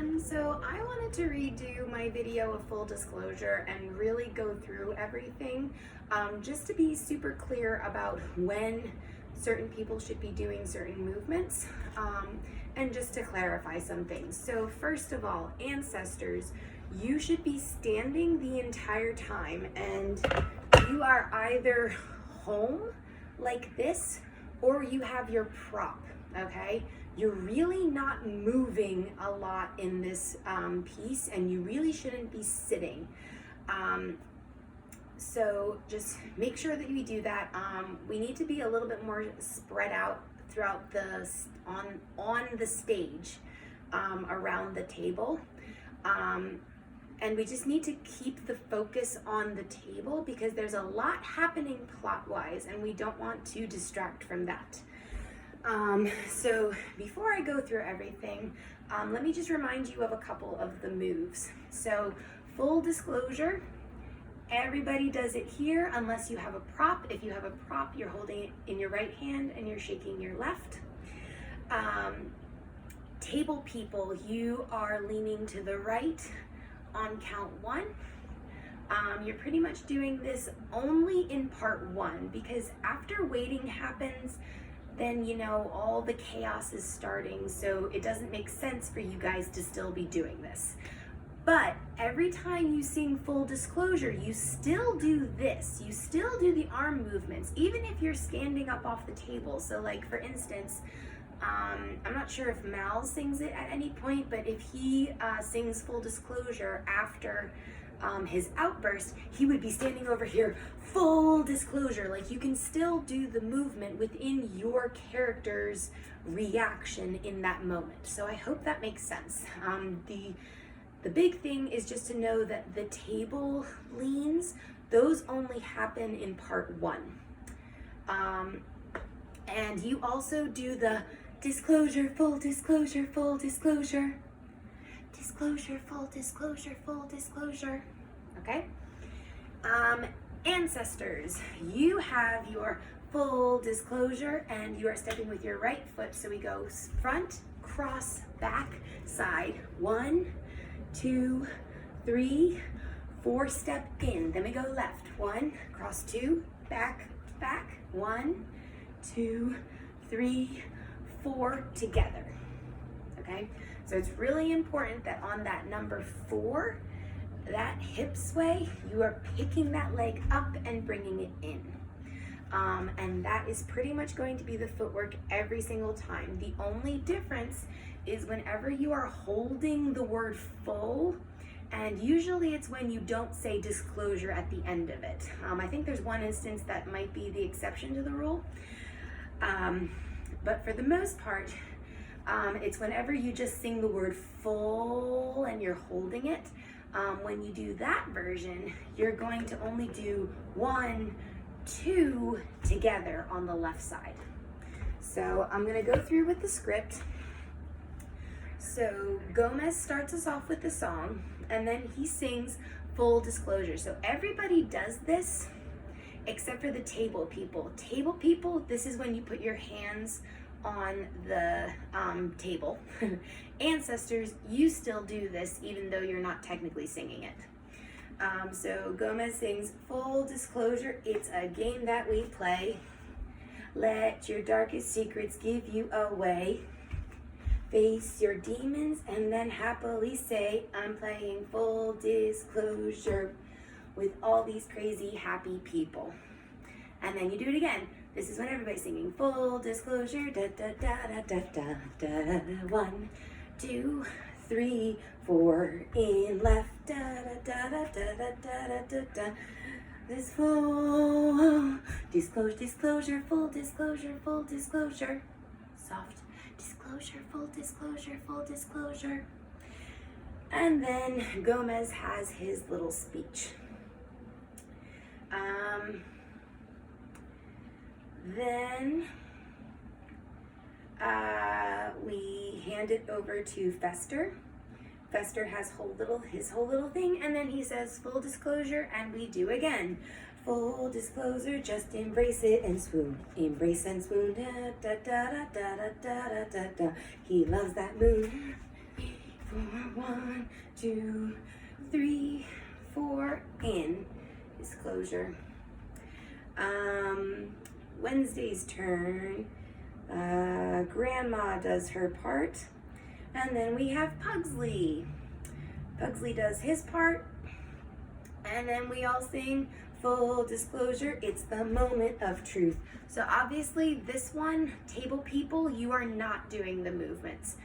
everyone. So I wanted to redo my video of full disclosure and really go through everything just to be super clear about when certain people should be doing certain movements and just to clarify some things. So first of all, ancestors, you should be standing the entire time, and you are either home like this or you have your prop, okay? You're really not moving a lot in this piece, and you really shouldn't be sitting. So just make sure that you do that. We need to be a little bit more spread out throughout the, on the stage, around the table. And we just need to keep the focus on the table because there's a lot happening plot-wise and we don't want to distract from that. So before I go through everything, let me just remind you of a couple of the moves. So full disclosure, everybody does it here unless you have a prop. If you have a prop, you're holding it in your right hand and you're shaking your left. Table people, you are leaning to the right on count one. You're pretty much doing this only in part one because after waiting happens, then you know all the chaos is starting, so it doesn't make sense for you guys to still be doing this. But every time you sing full disclosure, you still do this. You still do the arm movements, even if you're standing up off the table. So like for instance, I'm not sure if Mal sings it at any point, but if he sings full disclosure after his outburst, he would be standing over here, full disclosure. Like you can still do the movement within your character's reaction in that moment. So I hope that makes sense. The big thing is just to know that the table leans, those only happen in part one. And you also do the disclosure, full disclosure, full disclosure. Disclosure, full disclosure, full disclosure. Okay? Ancestors, you have your full disclosure and you are stepping with your right foot. So we go front, cross, back, side. 1, 2, 3, 4, step in. Then we go left. 1, cross 2, back, back. 1, 2, 3, 4 together. Okay? So it's really important that on that number 4, that hip sway, you are picking that leg up and bringing it in. And that is pretty much going to be the footwork every single time. The only difference is whenever you are holding the word full, and usually it's when you don't say disclosure at the end of it. I think there's one instance that might be the exception to the rule. But for the most part, it's whenever you just sing the word full and you're holding it. When you do that version, you're going to only do 1, 2 together on the left side. So I'm gonna go through with the script. So Gomez starts us off with the song and then he sings full disclosure. So everybody does this except for the table people. Table people, this is when you put your hands on the table. Ancestors, you still do this even though you're not technically singing it. So Gomez sings full disclosure, it's a game that we play. Let your darkest secrets give you away. Face your demons and then happily say, I'm playing full disclosure with all these crazy happy people. And then you do it again. This is when everybody's singing full disclosure. Da da da da da da da. 1, 2, 3, 4 in left. Da da da da da da da da da. This full disclosure, disclosure, full disclosure, full disclosure. Soft disclosure, full disclosure, full disclosure. And then Gomez has his little speech. Then we hand it over to Fester. Fester has his whole little thing, and then he says full disclosure, and we do again. Full disclosure, just embrace it and swoon. Embrace and swoon. Da da da da da da da da da. He loves that moon. 4, 1, 2, 3, 4, in, disclosure. Wednesday's turn. Grandma does her part, and then we have Pugsley. Pugsley does his part, and then we all sing full disclosure, it's the moment of truth. So obviously this one, table people, you are not doing the movements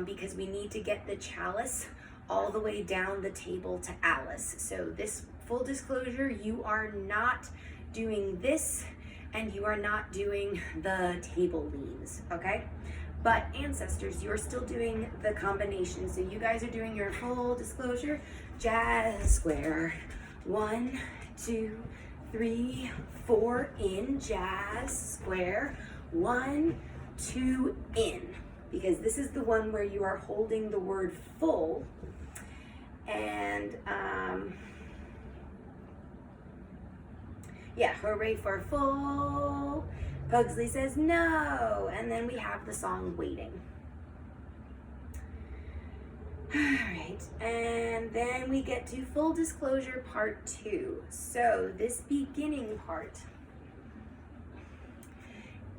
because we need to get the chalice all the way down the table to Alice. So this full disclosure, you are not doing this, and you are not doing the table leaves, okay? But ancestors, you're still doing the combination. So you guys are doing your full disclosure, jazz square. 1, 2, 3, 4, in, jazz square. 1, 2, in. Because this is the one where you are holding the word full. And yeah, hooray for full. Pugsley says no, and then we have the song Waiting. All right, and then we get to full disclosure part 2. So this beginning part,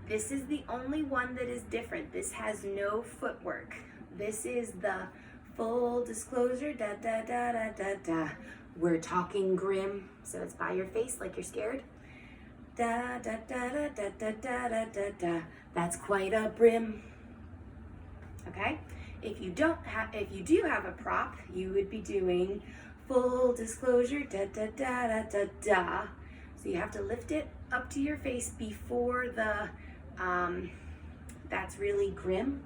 this is the only one that is different. This has no footwork. This is the full disclosure, da da da da da da. We're talking grim, so it's by your face like you're scared. Da da da da da da da da da da. That's quite a brim. Okay? If you do have a prop, you would be doing full disclosure, da da da da da da. So you have to lift it up to your face before the that's really grim,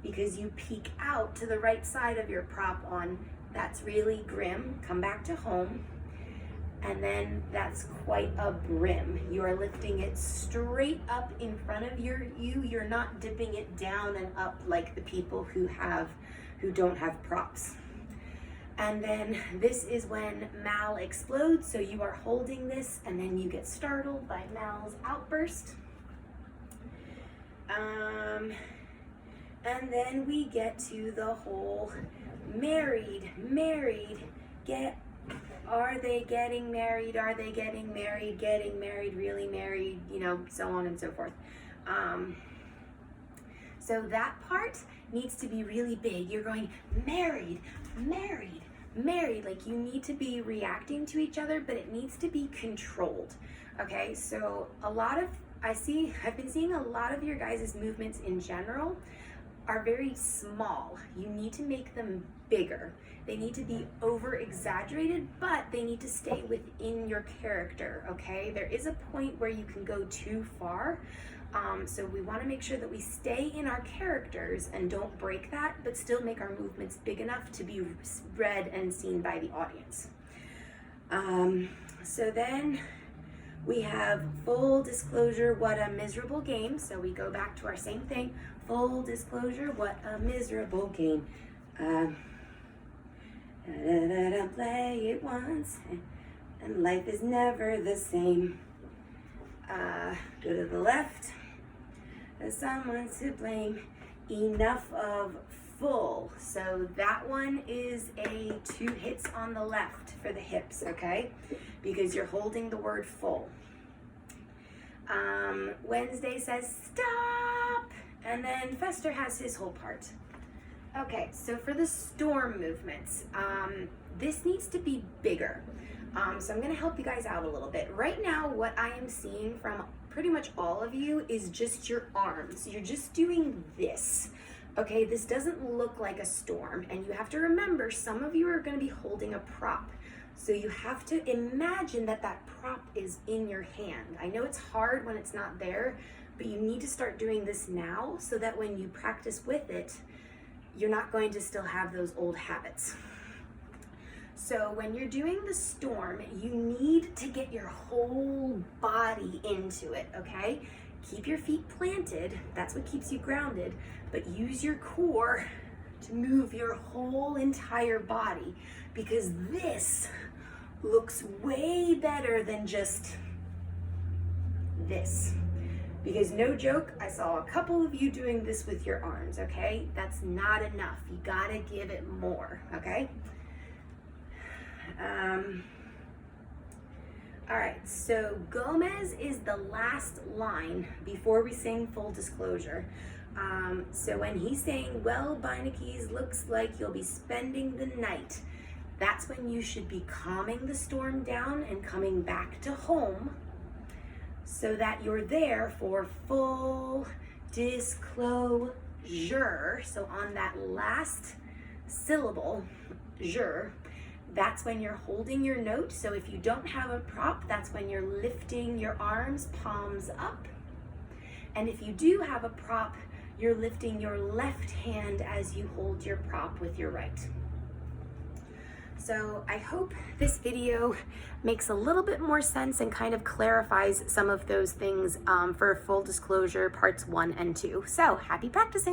because you peek out to the right side of your prop on that's really grim. Come back to home. And then that's quite a brim. You are lifting it straight up in front of you. You're not dipping it down and up like the people who don't have props. And then this is when Mal explodes. So you are holding this, and then you get startled by Mal's outburst. And then we get to the whole married, are they getting married? Are they getting married? Getting married, really married, so on and so forth. So that part needs to be really big. You're going married, married, married. Like you need to be reacting to each other, but it needs to be controlled. Okay, so I've been seeing a lot of your guys' movements in general are very small. You need to make them bigger. They need to be over exaggerated, but they need to stay within your character, okay? There is a point where you can go too far. So we want to make sure that we stay in our characters and don't break that, but still make our movements big enough to be read and seen by the audience. So then we have full disclosure, what a miserable game. So we go back to our same thing. Full disclosure, what a miserable game. Play it once, and life is never the same. Go to the left. There's someone to blame. Enough of full. So that one is a 2 hits on the left for the hips, okay? Because you're holding the word full. Wednesday says stop, and then Fester has his whole part. Okay, so for the storm movements, this needs to be bigger. So I'm gonna help you guys out a little bit. Right now, what I am seeing from pretty much all of you is just your arms. You're just doing this. Okay, this doesn't look like a storm, and you have to remember some of you are gonna be holding a prop. So you have to imagine that that prop is in your hand. I know it's hard when it's not there, but you need to start doing this now so that when you practice with it, you're not going to still have those old habits. So when you're doing the storm, you need to get your whole body into it, okay? Keep your feet planted, that's what keeps you grounded, but use your core to move your whole entire body, because this looks way better than just this. Because no joke, I saw a couple of you doing this with your arms, okay? That's not enough. You gotta give it more, okay? All right, so Gomez is the last line before we sing full disclosure. So when he's saying, well, Beinecke's looks like you'll be spending the night, that's when you should be calming the storm down and coming back to home so that you're there for full disclosure. So on that last syllable, jure, that's when you're holding your note. So if you don't have a prop, that's when you're lifting your arms, palms up. And if you do have a prop, you're lifting your left hand as you hold your prop with your right. So I hope this video makes a little bit more sense and kind of clarifies some of those things for full disclosure parts 1 and 2. So happy practicing.